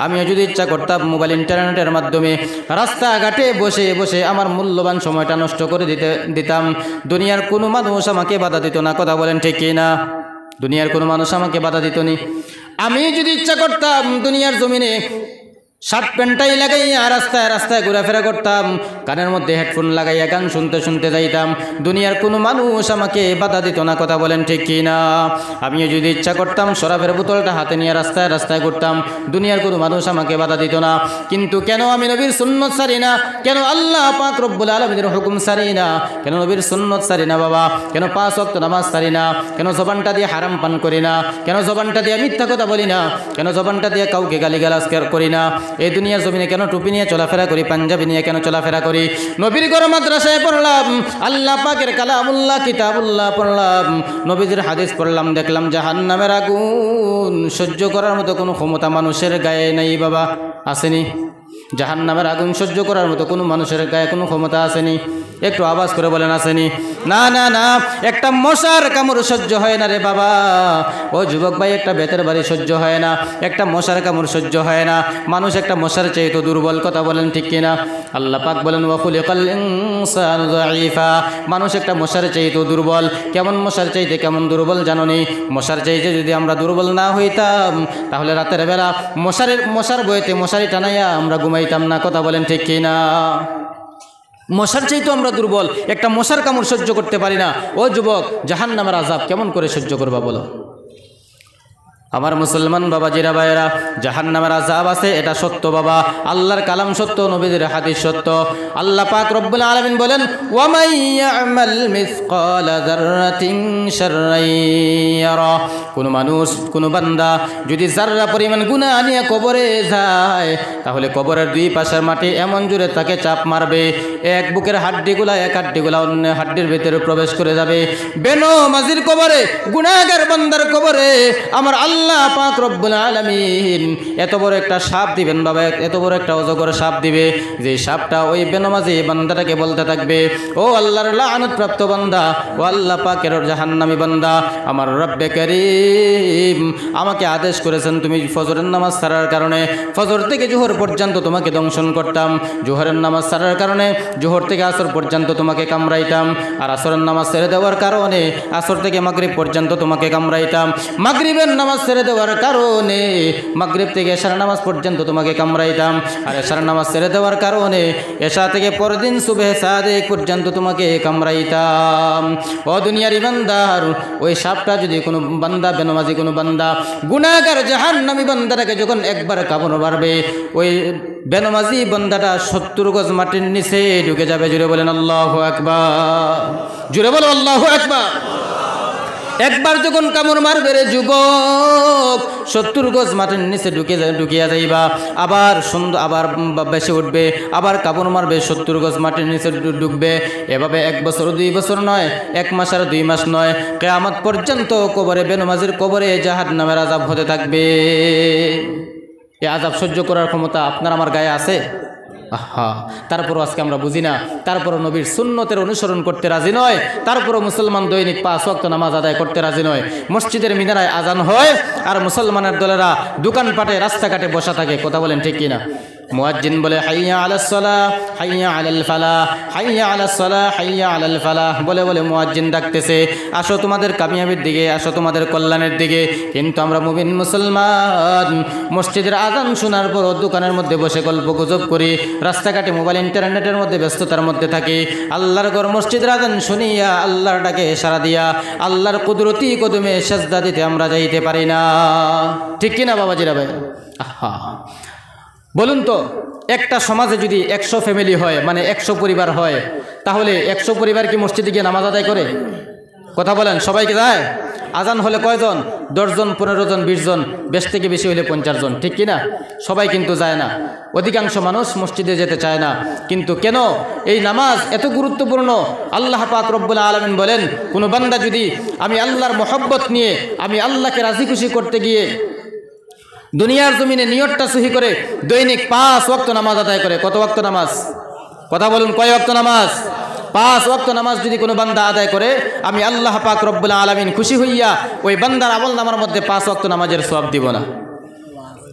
আমিও যদি ইচ্ছা করতাম মোবাইল ইন্টারনেটের মাধ্যমে রাস্তাঘাটে বসে বসে আমার মূল্যবান সময়টা নষ্ট করে দিতাম, দুনিয়ার কোনো মানুষ আমাকে বাধা দিত না। কথা বলেন ঠিক কিনা? দুনিয়ার কোনো মানুষ আমাকে বাধা দিত নি। আমি যদি ইচ্ছা করতাম দুনিয়ার জমিনে শার্ট প্যান্টটাই লাগাইয়া রাস্তায় রাস্তায় ঘোরাফেরা করতাম, কানের মধ্যে হেডফোন লাগাইয়া গান শুনতে শুনতে যাইতাম, দুনিয়ার কোনো মানুষ আমাকে বাধা দিত না। কথা বলেন ঠিক কি না? আমিও যদি ইচ্ছা করতাম শরাবের বোতলটা হাতে নিয়ে রাস্তায় রাস্তায় ঘুরতাম, দুনিয়ার কোনো মানুষ আমাকে বাধা দিত না। কিন্তু কেন আমি নবীর সুন্নত সারি না? কেন আল্লাহ পাক রব্বুল আলামিনের হুকুম সারি না? কেন নবীর সুন্নত সারি না বাবা? কেন 5 ওয়াক্ত নামাজ সারি না? কেন জবানটা দিয়ে হারাম পান করি না? কেন জবানটা দিয়ে মিথ্যা কথা বলি না? কেন জবানটা দিয়ে কাউকে গালিগালাজ করি না? এই দুনিয়ার জমিনে কেন টুপি নিয়ে চলাফেরা করি, পাঞ্জাবি নিয়ে কেন চলাফেরা করি? নবীর ঘর মাদ্রাসায় পড়লাম, আল্লাহ পাকের কালামুল্লাহ কিতাবুল্লাহ পড়লাম, নবীজির হাদিস পড়লাম, দেখলাম জাহান্নামের আগুন সহ্য করার মতো কোনো ক্ষমতা মানুষের গায়ে নেই বাবা। আসেনি? জাহান্নামের আগুন সহ্য করার মতো কোনো মানুষের গায়ে কোনো ক্ষমতা আসেনি? একটু আওয়াজ করে বলেন আসেনি? না না না, একটা মশার কামড় সহ্য হয় না রে বাবা। ও যুবক ভাই, একটা বেতের বাড়ি সহ্য হয় না, একটা মশার কামড় সহ্য হয় না। মানুষ একটা মশার চেয়ে তো দুর্বল। কথা বলেন ঠিক কিনা? আল্লাহ পাক বলেন ওয়া খুলিকাল ইনসানু যায়ীফা, মানুষ একটা মশার চেয়ে তো দুর্বল। কেমন মশার চাইতে কেমন দুর্বল জানো নি? মশার চাইতে যদি আমরা দুর্বল না হইতাম, তাহলে রাতের বেলা মশার বইতে মশারি টানাইয়া আমরা ঘুমাইতাম না। কথা বলেন ঠিক কিনা? মশার চাইতে আমরা দুর্বল, একটা মশার কামড় সহ্য করতে পারি না। ও যুবক, জাহান্নামের আযাব কেমন করে সহ্য করবা বলো? আমার মুসলমান বাবাজিরা ভাইয়েরা, জাহান্নামের আযাব আছে, এটা সত্য বাবা। আল্লাহর কালাম সত্য, নবীদের হাদিস সত্য। আল্লাহ পাক রব্বুল আলামিন বলেন ওয়া মান ইয়া'মাল মিসকালা যাররাতিন শাররান ইয়ারা, কোন মানুষ, কোন বান্দা যদি যাররা পরিমাণ গুনাহ নিয়ে কবরে যায়, তাহলে কবরের 2 পাশের মাটি এমন জোরে তাকে চাপ মারবে, এক বুকের হাড্ডিগুলা অন্য হাড্ডির ভিতরে প্রবেশ করে যাবে। বেনো মাঝির কবরে, গুনাহগার বান্দার কবরে আমার আল্লাহ আল্লাহ পাক রব্বুল আলামিন এত বড় একটা সাপ দিবেন বাবা, এত বড় একটা অজগর সাপ দিবে, যে সাপটা ওই বেনামাজি বান্দাটাকে বলতে থাকবে, ও আল্লাহর লাআনতপ্রাপ্ত বান্দা, ও আল্লাহ পাকের জাহান্নামী বান্দা, আমার রব্বে কারীম আমাকে আদেশ করেছেন তুমি ফজরের নামাজ ছাড়ার কারণে ফজর থেকে জোহর পর্যন্ত তোমাকে দংশন করতাম, জোহরের নামাজ ছাড়ার কারণে জোহর থেকে আসর পর্যন্ত তোমাকে কামড়াইতাম, আর আসরের নামাজ ছেড়ে দেওয়ার কারণে আসর থেকে মাগরিব পর্যন্ত তোমাকে কামড়াইতাম, মাগরিবের নামাজ ছেড়ে দেওয়ার কারণে মাগরিব থেকে এশার নামাজ পর্যন্ত তোমাকে কামড়াইতাম, আর এশার নামাজ ছেড়ে দেওয়ার কারণে এশা থেকে পরের দিন সুবহে সাদেক পর্যন্ত তোমাকে কামড়াইতাম। ও দুনিয়ার ইমানদার, ওই সাপটা যদি কোনো বান্দা, বেনামাজি কোনো বান্দা, গুনাহগার জাহান্নামী বান্দাটাকে যখন একবার কামড় মারবে, ওই বেনামাজি বান্দাটা 70 গজ মাটির নিচে ঢুকে যাবে। জুড়ে বলেন আল্লাহু আকবার, জুড়ে বলো আল্লাহু আকবার। একবার যখন কামড় মারবে রে যুবক, 70 গজ মাটির নিচে ঢুকিয়া যাইবা, আবার সুন্দর আবার বেশি উঠবে, আবার কামড় মারবে, 70 গজ মাটির নিচে ঢুকবে। এভাবে 1 বছর 2 বছর নয়, 1 মাস আর 2 মাস নয়, কিয়ামত পর্যন্ত কবরে, বেনামাজির কবরে জাহান্নামের আযাব হতে থাকবে। এই আযাব সহ্য করার ক্ষমতা আপনার আমার গায়ে আছে? তারপরও আজকে আমরা বুঝি না, তারপরও নবীর সুন্নতের অনুসরণ করতে রাজি নয়, তারপরও মুসলমান দৈনিক 5 ওয়াক্ত নামাজ আদায় করতে রাজি নয়। মসজিদের মিনারায় আজান হয় আর মুসলমানের দলেরা দোকানপাটে রাস্তাঘাটে বসা থাকে। কথা বলেন ঠিক কিনা? মুয়াজ্জিন বলে হাইয়া আলাস সালাহ, হাইয়া আলাল ফালাহ, হাইয়া আলাস সালাহ, হাইয়া আলাল ফালাহ বলে বলে মুয়াজ্জিন ডাকতেছে, আসো তোমাদের কামিয়াবির দিকে, আসো তোমাদের কল্যাণের দিকে। কিন্তু আমরা মুমিন মুসলমান মসজিদের আজান শোনার পর দোকানের মধ্যে বসে গল্প গুজব করি, রাস্তাঘাটে মোবাইল ইন্টারনেটের মধ্যে ব্যস্ততার মধ্যে থাকি। আল্লাহর ঘর মসজিদের আজান শুনিয়া, আল্লাহর ডাকে সাড়া দিয়া, আল্লাহর কুদরতি কদমে সেজদা দিতে আমরা যাইতে পারি না। ঠিক কিনা বাবাজিরা ভাই? বলুন তো, একটা সমাজে যদি 100 ফ্যামিলি হয়, মানে 100 পরিবার হয়, তাহলে 100 পরিবার কি মসজিদে গিয়ে নামাজ আদায় করে? কথা বলেন, সবাইকে যায়? আজান হলে কয়জন? 10 জন, 15 জন, 20 জন, বেশ থেকে বেশি হলে 50 জন। ঠিক কিনা? সবাই কিন্তু যায় না, অধিকাংশ মানুষ মসজিদে যেতে চায় না। কিন্তু কেন? এই নামাজ এত গুরুত্বপূর্ণ। আল্লাহ পাক রব্বুল আলামিন বলেন, কোনো বান্দা যদি আমি আল্লাহর মহব্বত নিয়ে, আমি আল্লাহকে রাজি খুশি করতে গিয়ে দুনিয়ার জমিনে নিয়তটা সহি করে দৈনিক 5 ওয়াক্ত নামাজ আদায় করে। কত ওয়াক্ত নামাজ? কথা বলুন, কয় ওয়াক্ত নামাজ? 5 ওয়াক্ত নামাজ যদি কোনো বান্দা আদায় করে, আমি আল্লাহ পাক রব্বুল আলামিন খুশি হইয়া ওই বান্দার আমলনামার মধ্যে 5 ওয়াক্ত নামাজের সওয়াব দিব না।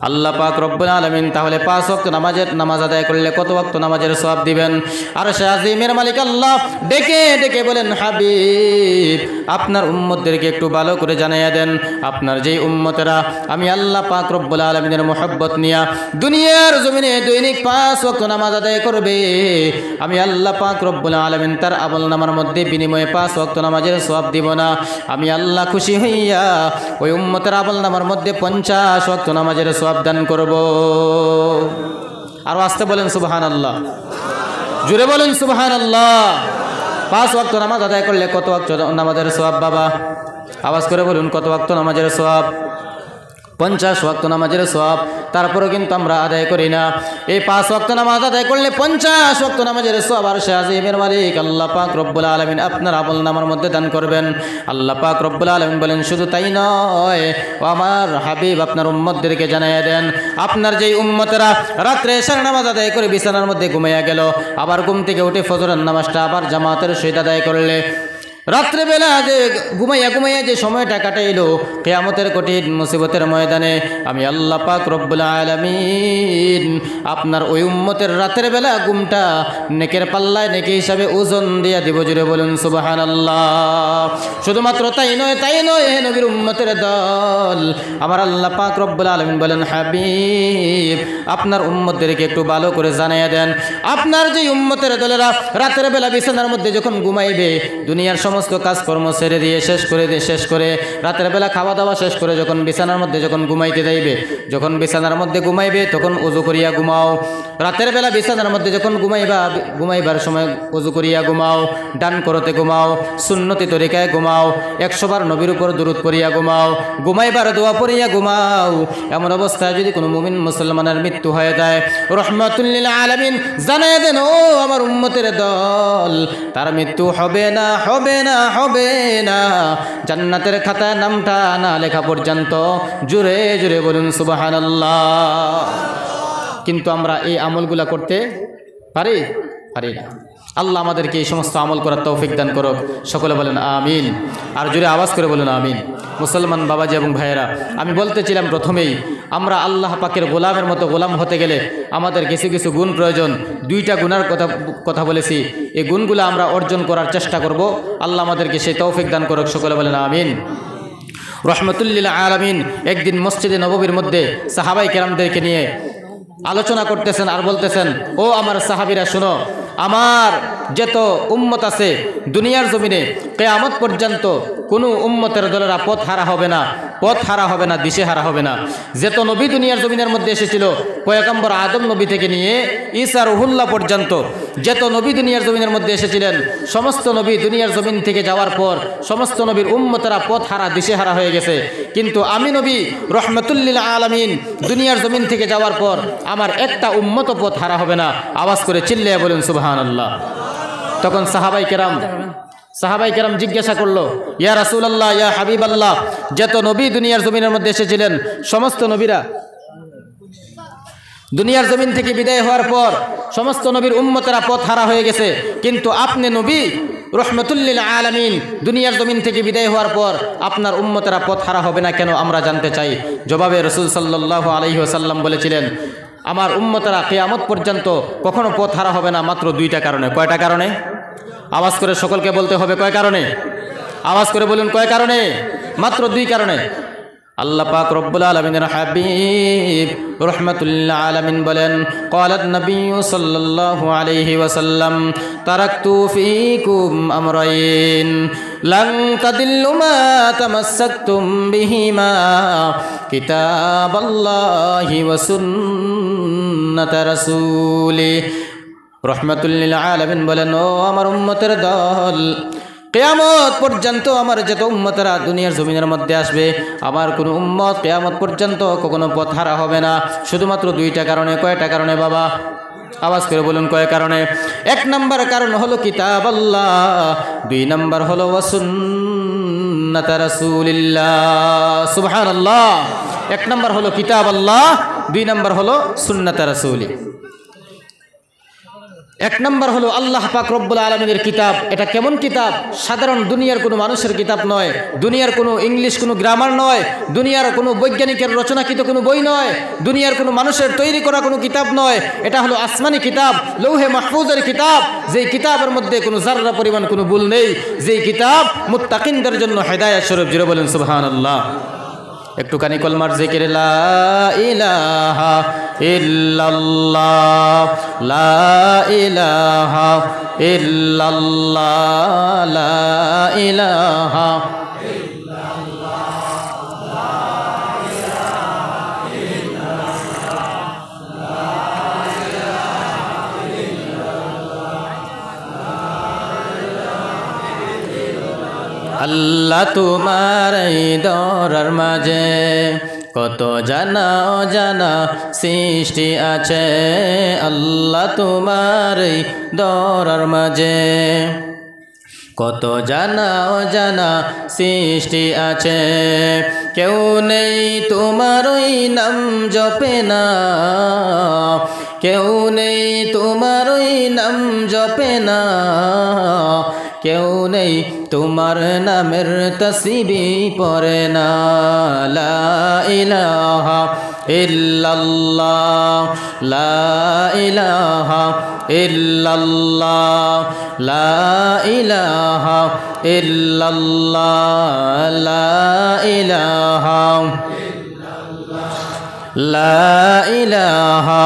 আল্লাহ পাক রব্বুল আলামিন তাহলে 5 ওয়াক্ত নামাজ আদায় করলে কত ওয়াক্ত নামাজের সওয়াব দিবেন? আর সে আজিমের মালিক আল্লাহ ডেকে ডেকে বলেন, হাবিব আপনার উম্মতদেরকে একটু ভালো করে জানাইয়া দেন, আপনার যেই উম্মতেরা আমি আল্লাহ পাক রব্বুল আলামিনের মহব্বত নিয়া দুনিয়ার জমিনে দৈনিক 5 ওয়াক্ত নামাজ আদায় করবে, আমি আল্লাহ পাক রব্বুল আলামিন তার আমলনামার মধ্যে বিনিময়ে 5 ওয়াক্ত নামাজের সওয়াব দিব না। আমি আল্লাহ খুশি হইয়া ওই উম্মতের আমলনামার মধ্যে 50 ওয়াক্ত নামাজের সওয়াব দান করব। আর আসতে বলেন সুবহানাল্লাহ, জুড়ে বলেন সুবহানাল্লাহ। 5 ওয়াক্ত নামাজ আদায় করলে কত ওয়াক্ত নামাজের সওয়াব বাবা? আওয়াজ করে বলুন, কত ওয়াক্ত নামাজের সওয়াব? 50 ওয়াক্ত নামাজের সওয়াব। তারপরেও কিন্তু আমরা আদায় করি না। এই 5 ওয়াক্ত নামাজ আদায় করলে 50 ওয়াক্ত নামাজের সওয়াব আর সে আজিমের মালিক আল্লাহ পাক রব্বুল আলামিন আপনার আমলনামার মধ্যে দান করবেন। আল্লাহ পাক রব্বুল আলামিন বলেন, শুধু তাই নয়, ও আমার হাবিব আপনার উম্মতদেরকে জানাইয়া দেন, আপনার যেই উম্মতেরা রাত্রে এশার নামাজ আদায় করে বিছানার মধ্যে ঘুমাইয়া গেল, আবার ঘুম থেকে উঠে ফজরের নামাজটা আবার জামাতের সহিত আদায় করলে, রাত্রেবেলা যে ঘুমাইয়া যে সময়টা কাটাইলো কিয়ামতের কঠিন মুসিবতের ময়দানে, আমি আল্লাহ পাক রব্বুল আলামিন আপনার ওই উম্মতের রাতের বেলা ঘুমটা নেকের পাল্লায় নেকি হিসাবে ওজন দিয়া দিব। জুড়ে বলুন সুবহানাল্লাহ। শুধুমাত্র তাই নয় হে নবীর উম্মতের দল, আমার আল্লাহ পাক রব্বুল আলামিন বলেন, হাবিব আপনার উম্মতদেরকে একটু ভালো করে জানাইয়া দেন, আপনার যে উম্মতের দলেরা রাতের বেলা বিছানার মধ্যে যখন ঘুমাইবে, দুনিয়ার সমস্ত কাজকর্ম ছেড়ে দিয়ে শেষ করে রাতের বেলা খাওয়া দাওয়া শেষ করে যখন বিছানার মধ্যে যখন ঘুমাইতে যাইবে, যখন বিছানার মধ্যে ঘুমাইবে তখন ওযু করিয়া ঘুমাও। রাতের বেলা বিছানার মধ্যে যখন ঘুমাইবার সময় ওযু করিয়া ঘুমাও, ডান করতে ঘুমাও, সুন্নতি তরিকায় ঘুমাও, 100 বার নবীর উপর দুরূদ পড়িয়া ঘুমাও, ঘুমাইবার দোয়া পড়িয়া ঘুমাও। এমন অবস্থায় যদি কোনো মুমিন মুসলমানের মৃত্যু হয়ে যায়, রহমাতুল লিল আলামিন জানায় দেন, ও আমার উম্মতের দল, তার মৃত্যু হবে না হবে না, জান্নাতের খাতায় নামটা না লেখা পর্যন্ত। জোরে জোরে বলুন সুবহানাল্লাহ। কিন্তু আমরা এই আমলগুলা করতে পারি না। আল্লাহ আমাদেরকে এই সমস্ত আমল করার তৌফিক দান করুক। সকলে বলেন আমিন। আর জোরে আওয়াজ করে বলুন আমিন। মুসলমান বাবাজি এবং ভাইয়েরা, আমি বলতেছিলাম প্রথমেই, আমরা আল্লাহ পাকের গোলামের মতো গোলাম হতে গেলে আমাদের কিছু কিছু গুণ প্রয়োজন। 2টা গুণের কথা বলেছি, এই গুণগুলো আমরা অর্জন করার চেষ্টা করব। আল্লাহ আমাদেরকে সেই তৌফিক দান করুক। সকলে বলেন আমিন। রহমতুল্লিল আলামিন একদিন মসজিদে নববীর মধ্যে সাহাবাই কেরামদেরকে নিয়ে আলোচনা করতেছেন আর বলতেছেন, ও আমার সাহাবীরা শুনো, আমার যত উম্মত আছে দুনিয়ার জমিনে কিয়ামত পর্যন্ত কোনো উম্মতের দলেরা পথ হারা হবে না, দিশেহারা হবে না। যত নবী দুনিয়ার জমিনের মধ্যে এসেছিল, পয়গম্বর আদম নবী থেকে নিয়ে ঈসা রুহুল্লাহ পর্যন্ত যত নবী দুনিয়ার জমিনের মধ্যে এসেছিলেন, সমস্ত নবী দুনিয়ার জমিন থেকে যাওয়ার পর সমস্ত নবীর উম্মতেরা পথ হারা, দিশেহারা হয়ে গেছে। কিন্তু আমি নবী রহমতুল্লিল আলামিন দুনিয়ার জমিন থেকে যাওয়ার পর আমার একটা উম্মত পথ হারা হবে না। আওয়াজ করে চিল্লিয়ে বলুন সুবহানাল্লাহ। তখন সাহাবাই কেরাম জিজ্ঞাসা করলো, ইয়া রাসূলুল্লাহ, ইয়া হাবিবাল্লাহ, যত নবী দুনিয়ার জমিনের মধ্যে এসেছিলেন, সমস্ত নবীরা দুনিয়ার জমিন থেকে বিদায় হওয়ার পর সমস্ত নবীর উম্মতেরা পথ হারা হয়ে গেছে, কিন্তু আপনি নবী রহমতুল্লিল আলামিন দুনিয়ার জমিন থেকে বিদায় হওয়ার পর আপনার উম্মতেরা পথ হারা হবে না কেন, আমরা জানতে চাই। জবাবে রাসূল সাল্লাল্লাহু আলাইহি ওয়াসাল্লাম বলেছিলেন, আমার উম্মতেরা কিয়ামত পর্যন্ত কখনো পথ হারা হবে না, মাত্র 2টা কারণে। কয়টা কারণে? আওয়াজ করে সকলকে বলতে হবে, কয় কারণে? আওয়াজ করে বলুন, কয় কারণে? মাত্র 2 কারণে। আল্লাহ পাক রব্বুল আলামিনের হাবিব রাহমাতুল্লিল আলামিন বলেন, ক্বালাত নবিয়্যু সাল্লাল্লাহু আলাইহি ওয়াসাল্লাম, তারাকতু ফীকুম আমরাইন লান তাদিল্লু মা তামাসসাকতুম বিহিমা কিতাবাল্লাহি ওয়া সুন্নাত রাসূলি। রহমতুল্লিল আলামিন বলেন, ও আমার উম্মতের দল, কিয়ামত পর্যন্ত আমার যত উম্মতেরা দুনিয়ার জমিনের মধ্যে আসবে, আমার কোনো উম্মত কিয়ামত পর্যন্ত কখনো পথ হারা হবে না, শুধুমাত্র 2টা কারণে। কয়টা কারণে বাবা? আওয়াজ করে বলুন, কয় কারণে? 1 নম্বর কারণ হলো কিতাবাল্লাহ, 2 নম্বর হলো ওয়া সুন্নাত রাসূলিল্লাহ। সুবহানাল্লাহ। 1 নম্বর হলো কিতাবাল্লাহ, 2 নম্বর হলো সুন্নাত রাসূলি। 1 নম্বর হলো আল্লাহ পাক রব্বুল আলামিনের কিতাব। এটা কেমন কিতাব? সাধারণ দুনিয়ার কোনো মানুষের কিতাব নয়, দুনিয়ার কোনো ইংলিশ কোনো গ্রামার নয়, দুনিয়ার কোনো বৈজ্ঞানিকের রচনাকৃত কোনো বই নয়, দুনিয়ার কোনো মানুষের তৈরি করা কোনো কিতাব নয়। এটা হলো আসমানি কিতাব, লৌহে মাহফুজের কিতাব, যেই কিতাবের মধ্যে কোনো যাররা পরিমাণ কোনো ভুল নেই, যেই কিতাব মুত্তাকিনদের জন্য হেদায়েত স্বরূপ। জোরে বলেন সুবহানাল্লাহ। একটুখানি কলমার জিকির, লা ইলাহা ইল্লাল্লাহ, লা ইলাহা ইল্লাল্লাহ, লা ইলাহা আল্লাহ তোমার এই দরার মাঝে কত জানা অজানা সৃষ্টি আছে। আল্লাহ তোমার এই দরার মাঝে কত জানা অজানা সৃষ্টি আছে। কেউ নেই তোমার ওই নাম জপে না, কেউ নেই তোমার ওই নাম জপে না, কেউ নেই তোমার নামের তসবিহ পড়ে না। লা ইলাহা ইল্লাল্লাহ, লা ইলাহা ইল্লাল্লাহ, লা ইলাহা ইল্লাল্লাহ, লা ইলাহা, লা ইলাহা